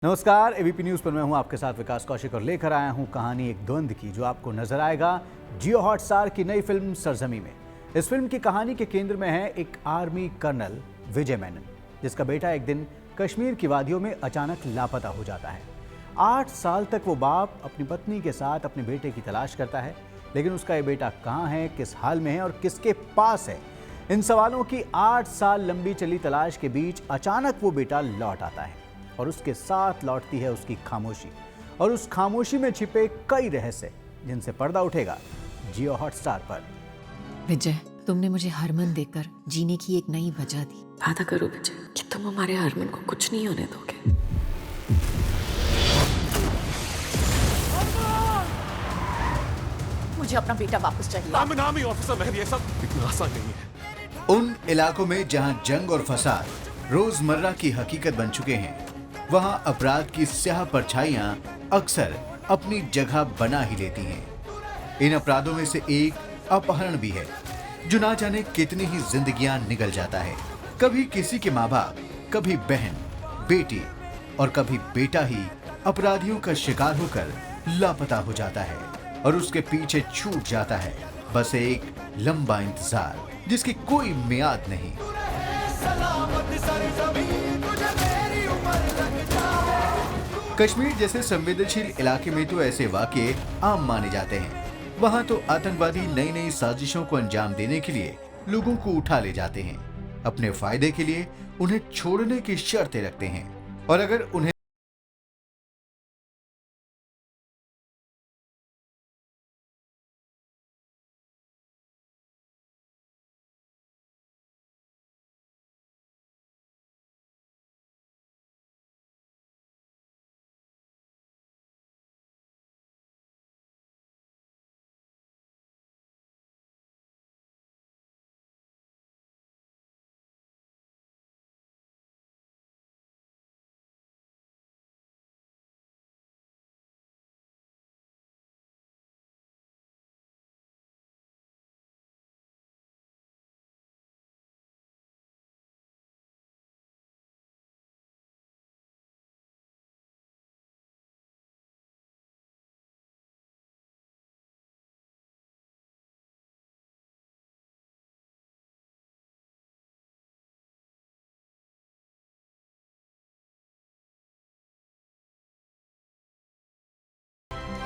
नमस्कार, ABP news पर मैं हूं आपके साथ विकास कौशिक और लेकर आया हूं कहानी एक द्वंद्व की जो आपको नजर आएगा जियो हॉटस्टार की नई फिल्म सरजमी में। इस फिल्म की कहानी के केंद्र में है एक आर्मी कर्नल विजय मेनन, जिसका बेटा एक दिन कश्मीर की वादियों में अचानक लापता हो जाता है। 8 साल तक वो बाप अपनी पत्नी के साथ अपने बेटे की तलाश करता है, लेकिन उसका ये बेटा कहाँ है, किस हाल में है और किसके पास है। इन सवालों की 8 साल लंबी चली तलाश के बीच अचानक वो बेटा लौट आता है और उसके साथ लौटती है उसकी खामोशी, और उस खामोशी में छिपे कई रहस्य जिनसे पर्दा उठेगा जियो हॉटस्टार पर। विजय, तुमने मुझे हरमन देकर जीने की एक नई वजह दी। वादा करो विजय कि तुम हमारे हरमन को कुछ नहीं होने दोगे। मुझे अपना बेटा वापस चाहिए। नामी ऑफिसर मेहर, ये सब इतना आसान नहीं है। उन इलाकों में जहां जंग और फसाद रोजमर्रा की हकीकत बन चुके हैं, वहां अपराध की स्याह परछाइयां अक्सर अपनी जगह बना ही लेती हैं। इन अपराधों में से एक अपहरण भी है, जो ना जाने कितनी ही जिंदगियां निगल जाता है। कभी किसी के माँ बाप, कभी बहन, बेटी और कभी बेटा ही अपराधियों का शिकार होकर लापता हो जाता है और उसके पीछे छूट जाता है बस एक लंबा इंतजार जिसकी कोई मियाद नहीं। कश्मीर जैसे संवेदनशील इलाके में तो ऐसे वाकये आम माने जाते हैं। वहां तो आतंकवादी नई नई साजिशों को अंजाम देने के लिए लोगों को उठा ले जाते हैं। अपने फायदे के लिए उन्हें छोड़ने की शर्तें रखते हैं और अगर उन्हें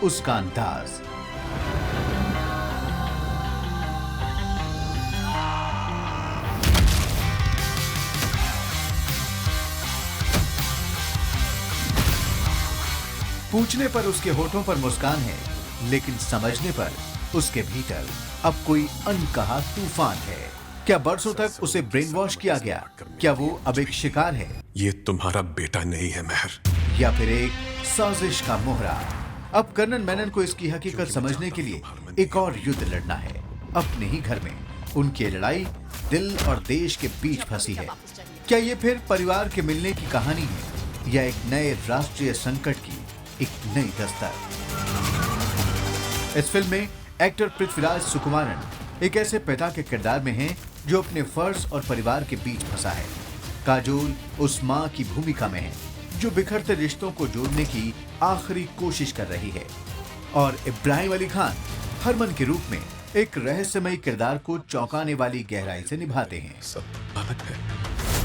उसका अंदाज पूछने पर उसके होठों पर मुस्कान है, लेकिन समझने पर उसके भीतर अब कोई अनकहा तूफान है। क्या बरसों तक उसे ब्रेन वॉश किया गया? क्या वो अब एक शिकार है? ये तुम्हारा बेटा नहीं है मेहर, या फिर एक साजिश का मोहरा? अब कर्नल मेनन को इसकी हकीकत समझने के लिए एक और युद्ध लड़ना है अपने ही घर में। उनकी लड़ाई दिल और देश के बीच फंसी है। क्या ये फिर परिवार के मिलने की कहानी है या एक नए राष्ट्रीय संकट की एक नई दस्तक? इस फिल्म में एक्टर पृथ्वीराज सुकुमारन एक ऐसे पिता के किरदार में हैं जो अपने फर्ज और परिवार के बीच फंसा है। काजोल उस मां की भूमिका में है जो बिखरते रिश्तों को जोड़ने की आखिरी कोशिश कर रही है, और इब्राहिम अली खान हरमन के रूप में एक रहस्यमयी किरदार को चौंकाने वाली गहराई से निभाते हैं। सब अलग है।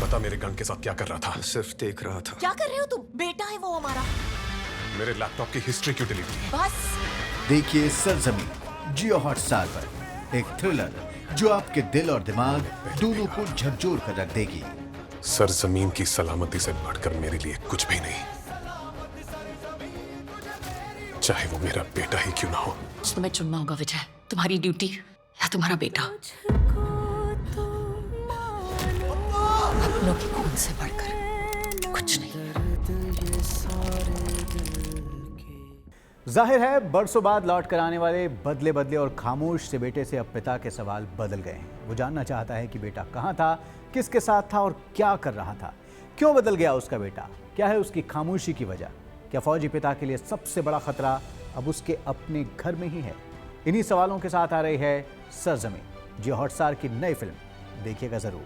पता मेरे गन के साथ क्या कर रहा था? सिर्फ देख रहा था। क्या कर रहे हो तुम? बेटा है वो हमारा। मेरे लैपटॉप की हिस्ट्री क्यों डिलीट की? बस देखिए सरजमी जियो हॉटस्टार पर, एक थ्रिलर जो आपके दिल और दिमाग दोनों को झकझोर कर रख देगी। सरजमीन की सलामती से बढ़कर मेरे लिए कुछ भी नहीं, चाहे वो मेरा बेटा ही क्यों ना हो। तुम्हें चुनना होगा विजय, तुम्हारी ड्यूटी या तुम्हारा बेटा। अपनों की खून से बढ़कर कुछ नहीं। जाहिर है बरसों बाद लौट कर आने वाले बदले बदले और खामोश से बेटे से अब पिता के सवाल बदल गए हैं। वो जानना चाहता है कि बेटा कहाँ था, किसके साथ था और क्या कर रहा था। क्यों बदल गया उसका बेटा? क्या है उसकी खामोशी की वजह? क्या फौजी पिता के लिए सबसे बड़ा खतरा अब उसके अपने घर में ही है? इन्हीं सवालों के साथ आ रही है सरजमी, जियो हॉटस्टार की नई फिल्म। देखिएगा जरूर।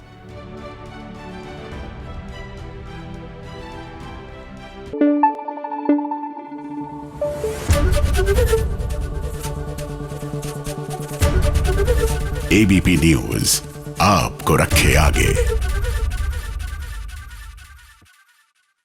एबीपी न्यूज आपको रखे आगे।